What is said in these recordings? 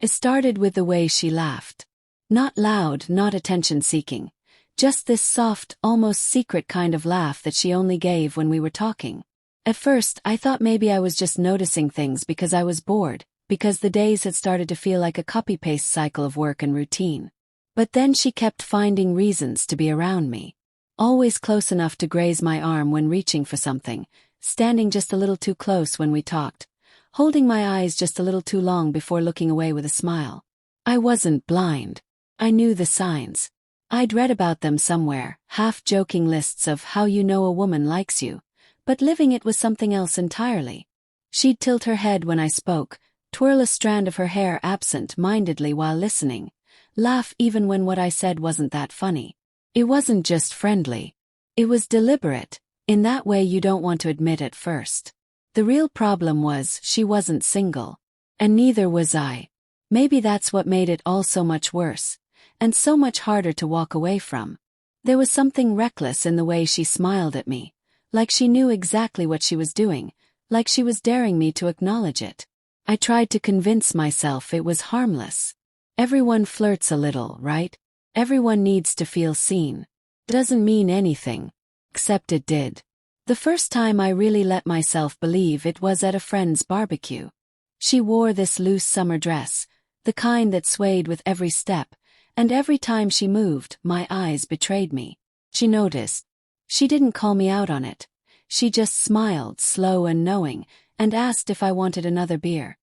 It started with the way she laughed. Not loud, not attention-seeking. Just this soft, almost secret kind of laugh that she only gave when we were talking. At first, I thought maybe I was just noticing things because I was bored, because the days had started to feel like a copy-paste cycle of work and routine. But then she kept finding reasons to be around me. Always close enough to graze my arm when reaching for something, standing just a little too close when we talked, holding my eyes just a little too long before looking away with a smile. I wasn't blind. I knew the signs. I'd read about them somewhere, half-joking lists of how you know a woman likes you, but living it was something else entirely. She'd tilt her head when I spoke, twirl a strand of her hair absent-mindedly while listening, laugh even when what I said wasn't that funny. It wasn't just friendly. It was deliberate, in that way you don't want to admit at first. The real problem was she wasn't single. And neither was I. Maybe that's what made it all so much worse, and so much harder to walk away from. There was something reckless in the way she smiled at me, like she knew exactly what she was doing, like she was daring me to acknowledge it. I tried to convince myself it was harmless. Everyone flirts a little, right? Everyone needs to feel seen. Doesn't mean anything. Except it did. The first time I really let myself believe it was at a friend's barbecue. She wore this loose summer dress, the kind that swayed with every step, and every time she moved, my eyes betrayed me. She noticed. She didn't call me out on it. She just smiled, slow and knowing, and asked if I wanted another beer.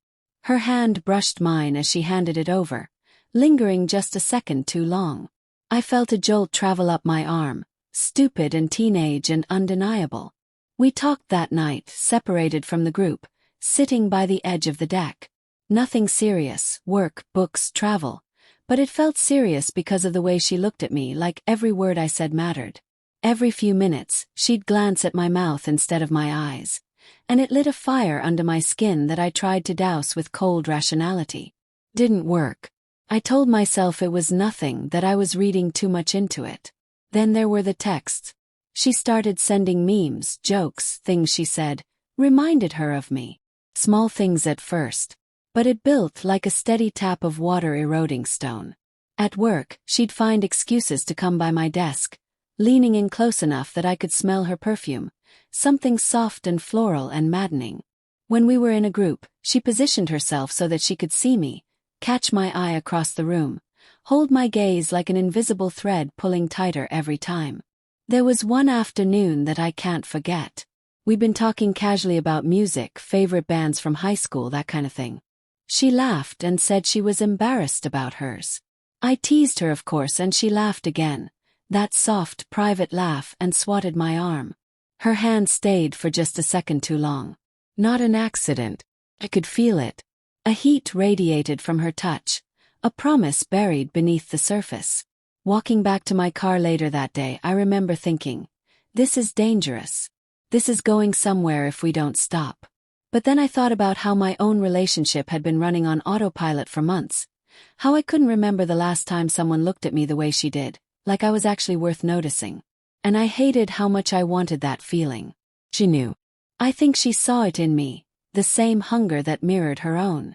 Her hand brushed mine as she handed it over, lingering just a second too long. I felt a jolt travel up my arm, stupid and teenage and undeniable. We talked that night, separated from the group, sitting by the edge of the deck. Nothing serious, work, books, travel. But it felt serious because of the way she looked at me, like every word I said mattered. Every few minutes, she'd glance at my mouth instead of my eyes, and it lit a fire under my skin that I tried to douse with cold rationality. Didn't work. I told myself it was nothing, that I was reading too much into it. Then there were the texts. She started sending memes, jokes, things she said, reminded her of me. Small things at first. But it built like a steady tap of water eroding stone. At work, she'd find excuses to come by my desk, leaning in close enough that I could smell her perfume, something soft and floral and maddening. When we were in a group, she positioned herself so that she could see me, catch my eye across the room, hold my gaze like an invisible thread pulling tighter every time. There was one afternoon that I can't forget. We'd been talking casually about music, favorite bands from high school, that kind of thing. She laughed and said she was embarrassed about hers. I teased her, of course, and she laughed again, that soft, private laugh, and swatted my arm. Her hand stayed for just a second too long. Not an accident. I could feel it. A heat radiated from her touch, a promise buried beneath the surface. Walking back to my car later that day, I remember thinking, this is dangerous. This is going somewhere if we don't stop. But then I thought about how my own relationship had been running on autopilot for months, how I couldn't remember the last time someone looked at me the way she did, like I was actually worth noticing. And I hated how much I wanted that feeling. She knew. I think she saw it in me, the same hunger that mirrored her own.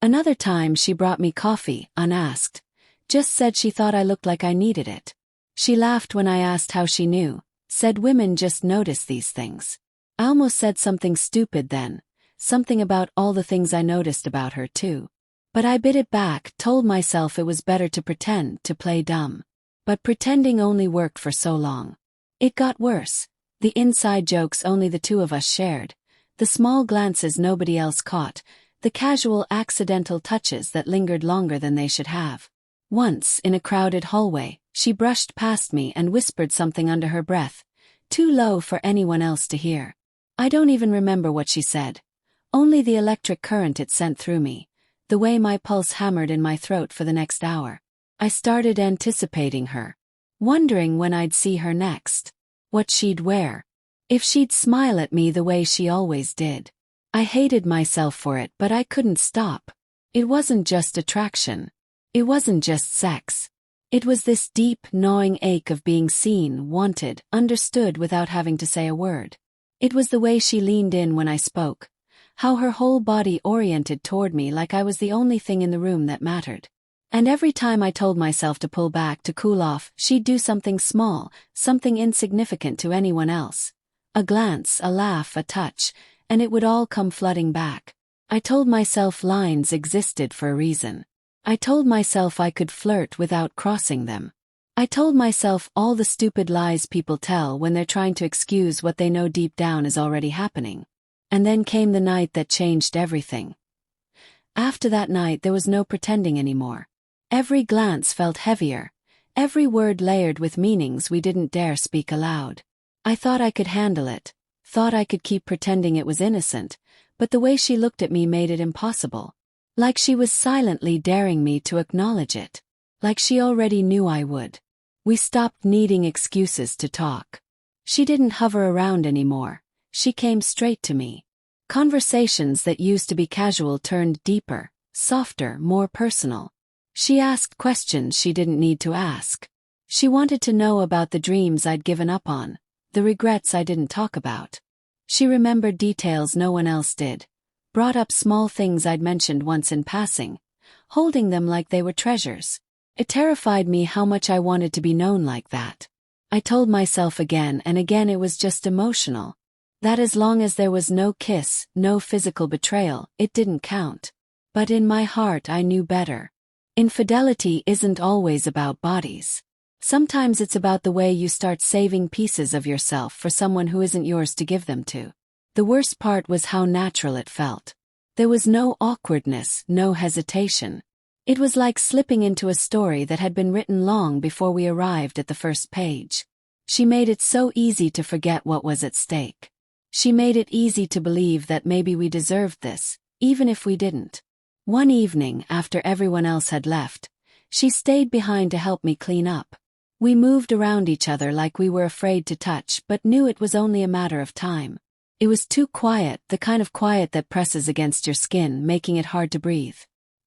Another time she brought me coffee, unasked, just said she thought I looked like I needed it. She laughed when I asked how she knew, said women just notice these things. I almost said something stupid then. Something about all the things I noticed about her too. But I bit it back, told myself it was better to pretend, to play dumb. But pretending only worked for so long. It got worse. The inside jokes only the two of us shared. The small glances nobody else caught. The casual accidental touches that lingered longer than they should have. Once, in a crowded hallway, she brushed past me and whispered something under her breath, too low for anyone else to hear. I don't even remember what she said. Only the electric current it sent through me, the way my pulse hammered in my throat for the next hour. I started anticipating her, wondering when I'd see her next, what she'd wear, if she'd smile at me the way she always did. I hated myself for it, but I couldn't stop. It wasn't just attraction. It wasn't just sex. It was this deep, gnawing ache of being seen, wanted, understood without having to say a word. It was the way she leaned in when I spoke. how her whole body oriented toward me like I was the only thing in the room that mattered. And every time I told myself to pull back to cool off, she'd do something small, something insignificant to anyone else. A glance, a laugh, a touch, and it would all come flooding back. I told myself lines existed for a reason. I told myself I could flirt without crossing them. I told myself all the stupid lies people tell when they're trying to excuse what they know deep down is already happening. And then came the night that changed everything. After that night there was no pretending anymore. Every glance felt heavier, every word layered with meanings we didn't dare speak aloud. I thought I could handle it, thought I could keep pretending it was innocent, but the way she looked at me made it impossible. Like she was silently daring me to acknowledge it. Like she already knew I would. We stopped needing excuses to talk. She didn't hover around anymore. She came straight to me. Conversations that used to be casual turned deeper, softer, more personal. She asked questions she didn't need to ask. She wanted to know about the dreams I'd given up on, the regrets I didn't talk about. She remembered details no one else did, brought up small things I'd mentioned once in passing, holding them like they were treasures. It terrified me how much I wanted to be known like that. I told myself again and again it was just emotional. That as long as there was no kiss, no physical betrayal, it didn't count. But in my heart I knew better. Infidelity isn't always about bodies. Sometimes it's about the way you start saving pieces of yourself for someone who isn't yours to give them to. The worst part was how natural it felt. There was no awkwardness, no hesitation. It was like slipping into a story that had been written long before we arrived at the first page. She made it so easy to forget what was at stake. She made it easy to believe that maybe we deserved this, even if we didn't. One evening, after everyone else had left, she stayed behind to help me clean up. We moved around each other like we were afraid to touch but knew it was only a matter of time. It was too quiet, the kind of quiet that presses against your skin, making it hard to breathe.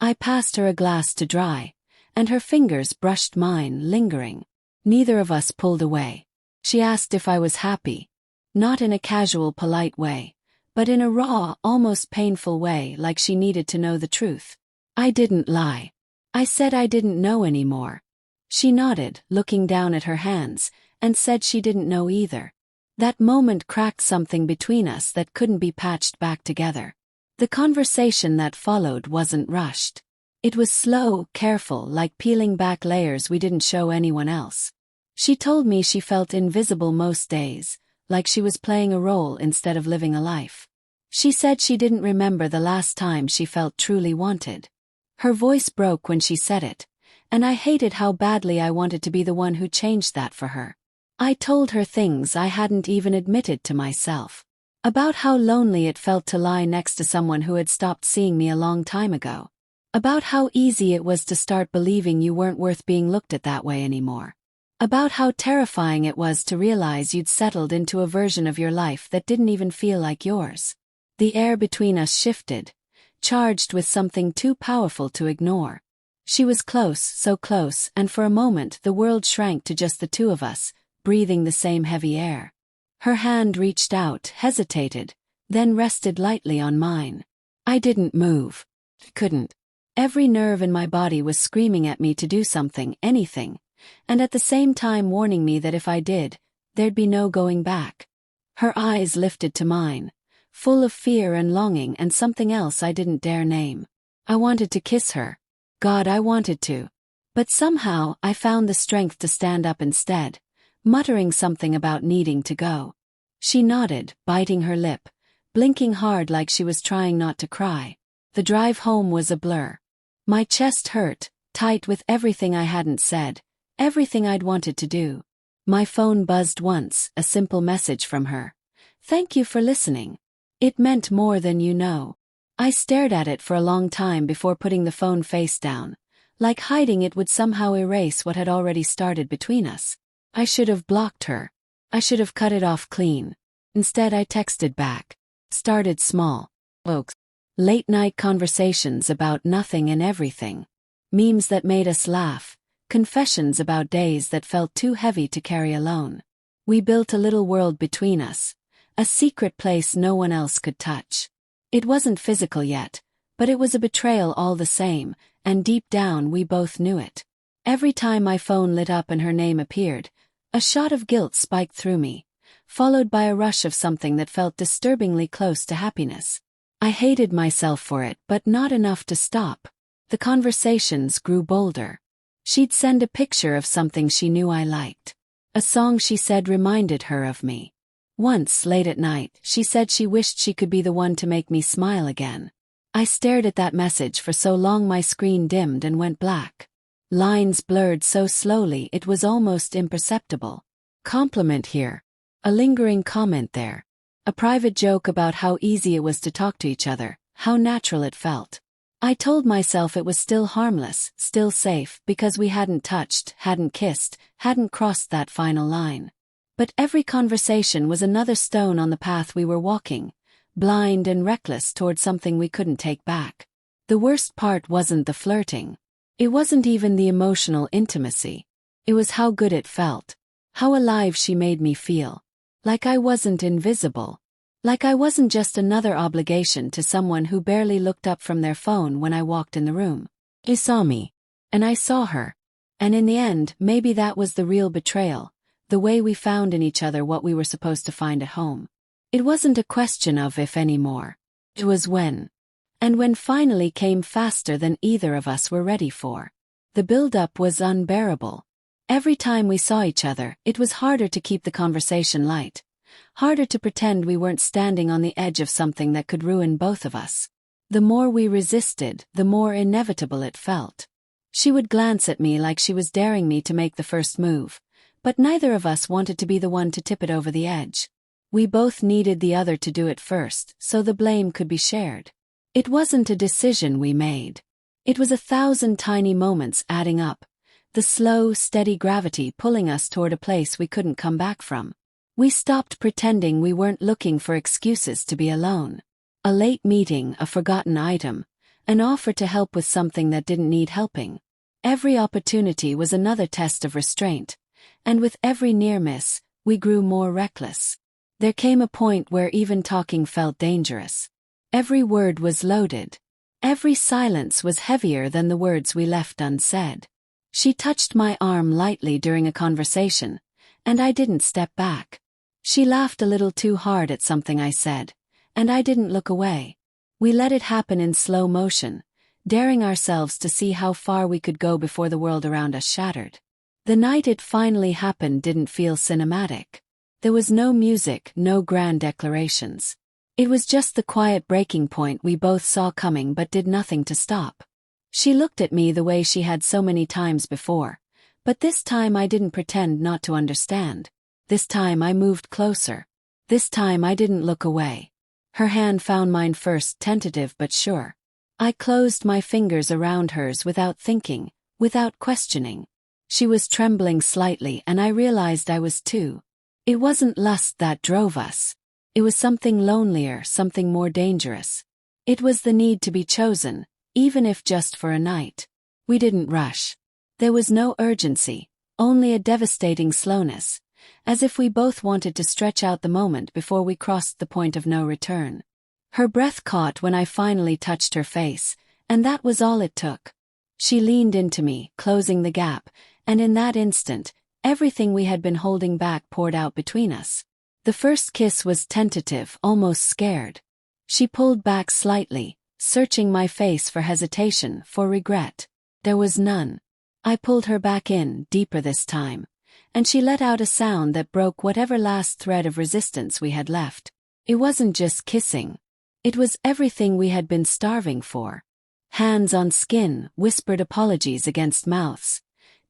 I passed her a glass to dry, and her fingers brushed mine, lingering. Neither of us pulled away. She asked if I was happy. Not in a casual, polite way, but in a raw, almost painful way, like she needed to know the truth. I didn't lie. I said I didn't know anymore. She nodded, looking down at her hands, and said she didn't know either. That moment cracked something between us that couldn't be patched back together. The conversation that followed wasn't rushed. It was slow, careful, like peeling back layers we didn't show anyone else. She told me she felt invisible most days, like she was playing a role instead of living a life. She said she didn't remember the last time she felt truly wanted. Her voice broke when she said it, and I hated how badly I wanted to be the one who changed that for her. I told her things I hadn't even admitted to myself. About how lonely it felt to lie next to someone who had stopped seeing me a long time ago. About how easy it was to start believing you weren't worth being looked at that way anymore. About how terrifying it was to realize you'd settled into a version of your life that didn't even feel like yours. The air between us shifted, charged with something too powerful to ignore. She was close, so close, and for a moment the world shrank to just the two of us, breathing the same heavy air. Her hand reached out, hesitated, then rested lightly on mine. I didn't move. Couldn't. Every nerve in my body was screaming at me to do something, anything, and at the same time warning me that if I did, there'd be no going back. Her eyes lifted to mine, full of fear and longing and something else I didn't dare name. I wanted to kiss her. God, I wanted to. But somehow I found the strength to stand up instead, muttering something about needing to go. She nodded, biting her lip, blinking hard like she was trying not to cry. The drive home was a blur. My chest hurt, tight with everything I hadn't said, everything I'd wanted to do. My phone buzzed once, a simple message from her. Thank you for listening. It meant more than you know. I stared at it for a long time before putting the phone face down, like hiding it would somehow erase what had already started between us. I should have blocked her. I should have cut it off clean. Instead I texted back. Started small. Folks. Late-night conversations about nothing and everything. Memes that made us laugh. Confessions about days that felt too heavy to carry alone. We built a little world between us. A secret place no one else could touch. It wasn't physical yet, but it was a betrayal all the same, and deep down we both knew it. Every time my phone lit up and her name appeared, a shot of guilt spiked through me, followed by a rush of something that felt disturbingly close to happiness. I hated myself for it, but not enough to stop. The conversations grew bolder. She'd send a picture of something she knew I liked. A song she said reminded her of me. Once, late at night, she said she wished she could be the one to make me smile again. I stared at that message for so long my screen dimmed and went black. Lines blurred so slowly it was almost imperceptible. Compliment here. A lingering comment there. A private joke about how easy it was to talk to each other, how natural it felt. I told myself it was still harmless, still safe, because we hadn't touched, hadn't kissed, hadn't crossed that final line. But every conversation was another stone on the path we were walking, blind and reckless toward something we couldn't take back. The worst part wasn't the flirting. It wasn't even the emotional intimacy. It was how good it felt. How alive she made me feel. Like I wasn't invisible. Like I wasn't just another obligation to someone who barely looked up from their phone when I walked in the room. She saw me. And I saw her. And in the end, maybe that was the real betrayal, the way we found in each other what we were supposed to find at home. It wasn't a question of if anymore. It was when. And when finally came faster than either of us were ready for. The build-up was unbearable. Every time we saw each other, it was harder to keep the conversation light. Harder to pretend we weren't standing on the edge of something that could ruin both of us. The more we resisted, the more inevitable it felt. She would glance at me like she was daring me to make the first move, but neither of us wanted to be the one to tip it over the edge. We both needed the other to do it first, so the blame could be shared. It wasn't a decision we made. It was 1,000 tiny moments adding up, the slow, steady gravity pulling us toward a place we couldn't come back from. We stopped pretending we weren't looking for excuses to be alone. A late meeting, a forgotten item, an offer to help with something that didn't need helping. Every opportunity was another test of restraint, and with every near miss, we grew more reckless. There came a point where even talking felt dangerous. Every word was loaded. Every silence was heavier than the words we left unsaid. She touched my arm lightly during a conversation, and I didn't step back. She laughed a little too hard at something I said, and I didn't look away. We let it happen in slow motion, daring ourselves to see how far we could go before the world around us shattered. The night it finally happened didn't feel cinematic. There was no music, no grand declarations. It was just the quiet breaking point we both saw coming but did nothing to stop. She looked at me the way she had so many times before, but this time I didn't pretend not to understand. This time I moved closer. This time I didn't look away. Her hand found mine first, tentative but sure. I closed my fingers around hers without thinking, without questioning. She was trembling slightly and I realized I was too. It wasn't lust that drove us. It was something lonelier, something more dangerous. It was the need to be chosen, even if just for a night. We didn't rush. There was no urgency, only a devastating slowness, as if we both wanted to stretch out the moment before we crossed the point of no return. Her breath caught when I finally touched her face, and that was all it took. She leaned into me, closing the gap, and in that instant, everything we had been holding back poured out between us. The first kiss was tentative, almost scared. She pulled back slightly, searching my face for hesitation, for regret. There was none. I pulled her back in, deeper this time, and she let out a sound that broke whatever last thread of resistance we had left. It wasn't just kissing. It was everything we had been starving for. Hands on skin, whispered apologies against mouths.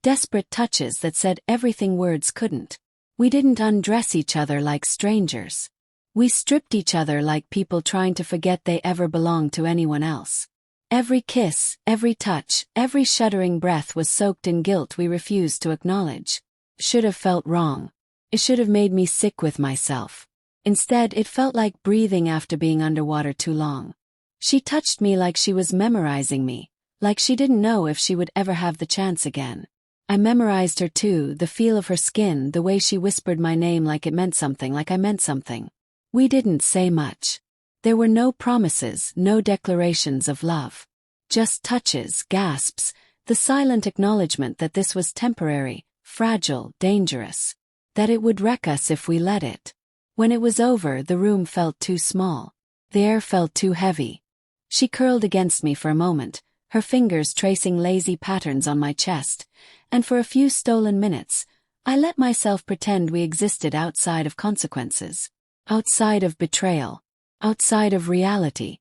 Desperate touches that said everything words couldn't. We didn't undress each other like strangers. We stripped each other like people trying to forget they ever belonged to anyone else. Every kiss, every touch, every shuddering breath was soaked in guilt we refused to acknowledge. Should have felt wrong. It should have made me sick with myself. Instead, it felt like breathing after being underwater too long. She touched me like she was memorizing me, like she didn't know if she would ever have the chance again. I memorized her too, the feel of her skin, the way she whispered my name like it meant something, like I meant something. We didn't say much. There were no promises, no declarations of love. Just touches, gasps, the silent acknowledgement that this was temporary, fragile, dangerous. That it would wreck us if we let it. When it was over, the room felt too small. The air felt too heavy. She curled against me for a moment, her fingers tracing lazy patterns on my chest, and for a few stolen minutes, I let myself pretend we existed outside of consequences. Outside of betrayal. Outside of reality.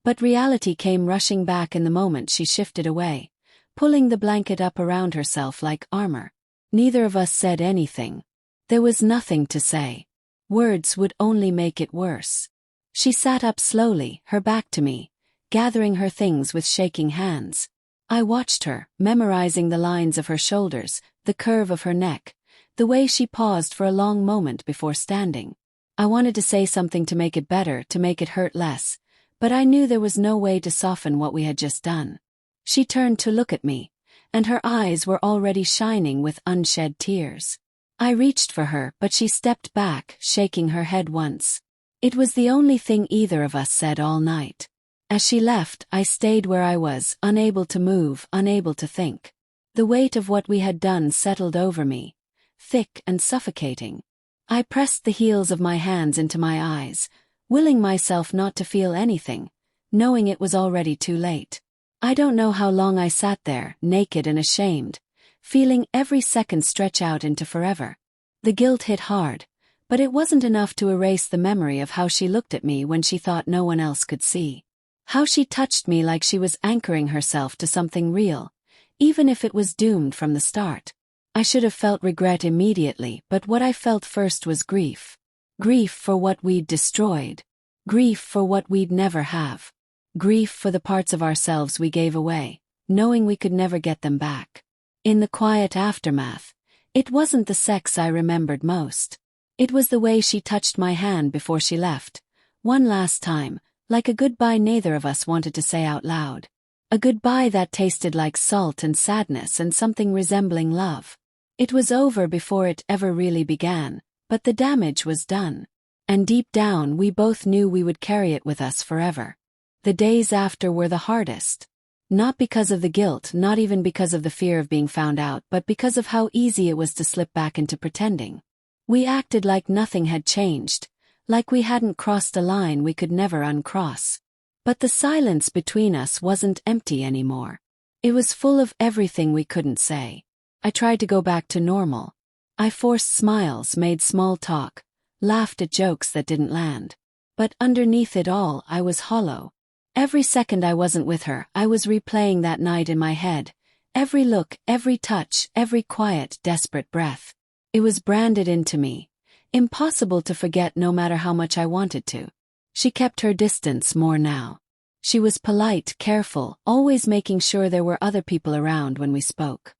But reality came rushing back in the moment she shifted away, pulling the blanket up around herself like armor. Neither of us said anything. There was nothing to say. Words would only make it worse. She sat up slowly, her back to me, gathering her things with shaking hands. I watched her, memorizing the lines of her shoulders, the curve of her neck, the way she paused for a long moment before standing. I wanted to say something to make it better, to make it hurt less, but I knew there was no way to soften what we had just done. She turned to look at me, and her eyes were already shining with unshed tears. I reached for her, but she stepped back, shaking her head once. It was the only thing either of us said all night. As she left, I stayed where I was, unable to move, unable to think. The weight of what we had done settled over me, thick and suffocating. I pressed the heels of my hands into my eyes, willing myself not to feel anything, knowing it was already too late. I don't know how long I sat there, naked and ashamed, feeling every second stretch out into forever. The guilt hit hard, but it wasn't enough to erase the memory of how she looked at me when she thought no one else could see. How she touched me like she was anchoring herself to something real, even if it was doomed from the start. I should have felt regret immediately, but what I felt first was grief. Grief for what we'd destroyed. Grief for what we'd never have. Grief for the parts of ourselves we gave away, knowing we could never get them back. In the quiet aftermath, it wasn't the sex I remembered most. It was the way she touched my hand before she left, one last time, like a goodbye neither of us wanted to say out loud. A goodbye that tasted like salt and sadness and something resembling love. It was over before it ever really began, but the damage was done. And deep down we both knew we would carry it with us forever. The days after were the hardest. Not because of the guilt, not even because of the fear of being found out, but because of how easy it was to slip back into pretending. We acted like nothing had changed, like we hadn't crossed a line we could never uncross. But the silence between us wasn't empty anymore. It was full of everything we couldn't say. I tried to go back to normal. I forced smiles, made small talk, laughed at jokes that didn't land. But underneath it all, I was hollow. Every second I wasn't with her, I was replaying that night in my head. Every look, every touch, every quiet, desperate breath. It was branded into me. Impossible to forget no matter how much I wanted to. She kept her distance more now. She was polite, careful, always making sure there were other people around when we spoke.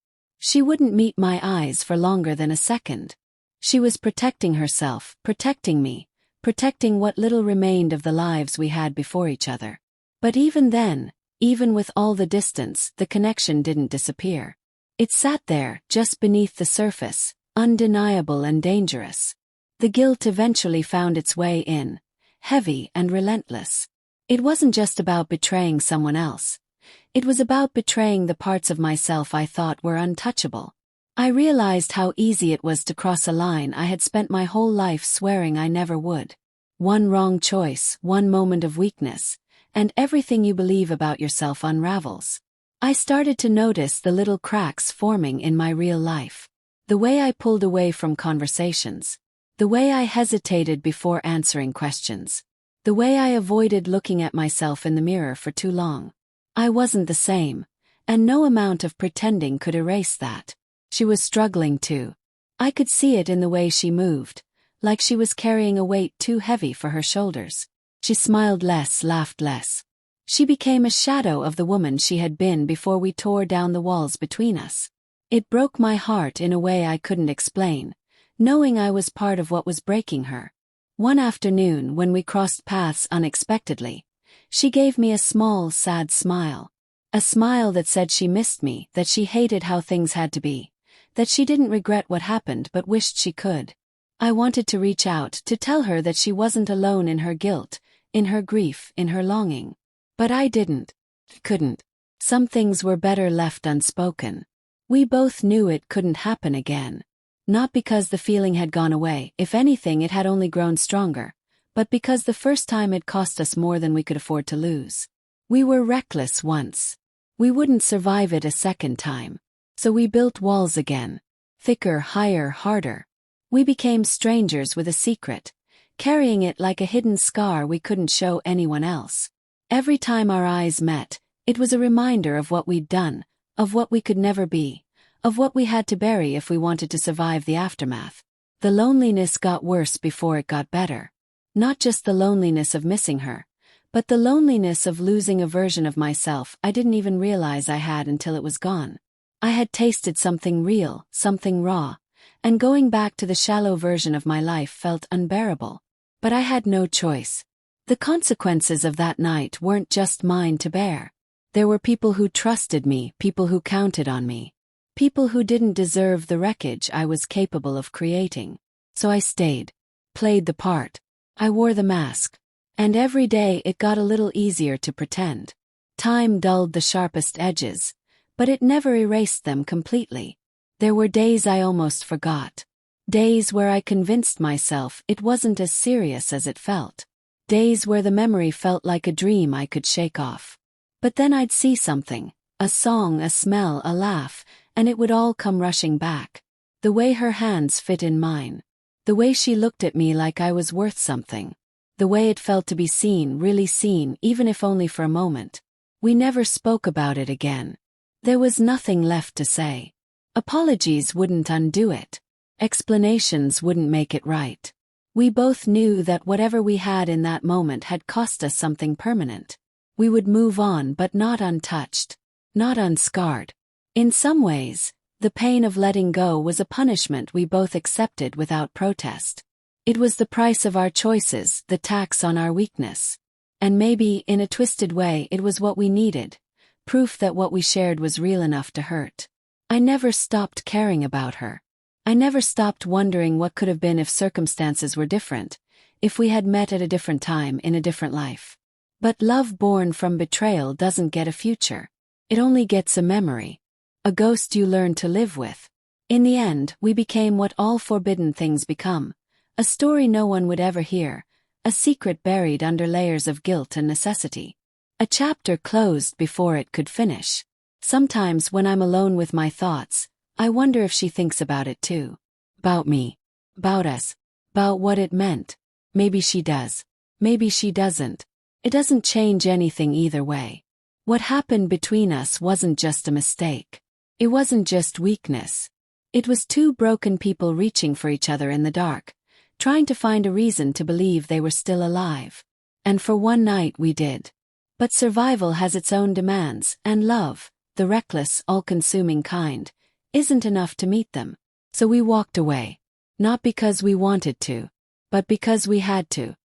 She wouldn't meet my eyes for longer than a second. She was protecting herself, protecting me, protecting what little remained of the lives we had before each other. But even then, even with all the distance, the connection didn't disappear. It sat there, just beneath the surface, undeniable and dangerous. The guilt eventually found its way in, heavy and relentless. It wasn't just about betraying someone else. It was about betraying the parts of myself I thought were untouchable. I realized how easy it was to cross a line I had spent my whole life swearing I never would. One wrong choice, one moment of weakness, and everything you believe about yourself unravels. I started to notice the little cracks forming in my real life. The way I pulled away from conversations. The way I hesitated before answering questions. The way I avoided looking at myself in the mirror for too long. I wasn't the same, and no amount of pretending could erase that. She was struggling too. I could see it in the way she moved, like she was carrying a weight too heavy for her shoulders. She smiled less, laughed less. She became a shadow of the woman she had been before we tore down the walls between us. It broke my heart in a way I couldn't explain, knowing I was part of what was breaking her. One afternoon, when we crossed paths unexpectedly, she gave me a small, sad smile. A smile that said she missed me, that she hated how things had to be, that she didn't regret what happened but wished she could. I wanted to reach out, to tell her that she wasn't alone in her guilt, in her grief, in her longing. But I couldn't. Some things were better left unspoken. We both knew it couldn't happen again. Not because the feeling had gone away, if anything it had only grown stronger, but because the first time it cost us more than we could afford to lose. We were reckless once. We wouldn't survive it a second time. So we built walls again. Thicker, higher, harder. We became strangers with a secret, carrying it like a hidden scar we couldn't show anyone else. Every time our eyes met, it was a reminder of what we'd done, of what we could never be, of what we had to bury if we wanted to survive the aftermath. The loneliness got worse before it got better. Not just the loneliness of missing her, but the loneliness of losing a version of myself I didn't even realize I had until it was gone. I had tasted something real, something raw, and going back to the shallow version of my life felt unbearable. But I had no choice. The consequences of that night weren't just mine to bear. There were people who trusted me, people who counted on me, people who didn't deserve the wreckage I was capable of creating. So I stayed, played the part. I wore the mask. And every day it got a little easier to pretend. Time dulled the sharpest edges, but it never erased them completely. There were days I almost forgot. Days where I convinced myself it wasn't as serious as it felt. Days where the memory felt like a dream I could shake off. But then I'd see something, a song, a smell, a laugh, and it would all come rushing back. The way her hands fit in mine. The way she looked at me like I was worth something. The way it felt to be seen, really seen, even if only for a moment. We never spoke about it again. There was nothing left to say. Apologies wouldn't undo it. Explanations wouldn't make it right. We both knew that whatever we had in that moment had cost us something permanent. We would move on, but not untouched, not unscarred. In some ways, the pain of letting go was a punishment we both accepted without protest. It was the price of our choices, the tax on our weakness. And maybe, in a twisted way, it was what we needed. Proof that what we shared was real enough to hurt. I never stopped caring about her. I never stopped wondering what could have been if circumstances were different, if we had met at a different time in a different life. But love born from betrayal doesn't get a future. It only gets a memory. A ghost you learn to live with. In the end, we became what all forbidden things become. A story no one would ever hear, a secret buried under layers of guilt and necessity. A chapter closed before it could finish. Sometimes when I'm alone with my thoughts, I wonder if she thinks about it too. About me. About us. About what it meant. Maybe she does. Maybe she doesn't. It doesn't change anything either way. What happened between us wasn't just a mistake. It wasn't just weakness. It was two broken people reaching for each other in the dark, trying to find a reason to believe they were still alive. And for one night we did. But survival has its own demands, and love, the reckless, all-consuming kind, isn't enough to meet them. So we walked away. Not because we wanted to, but because we had to.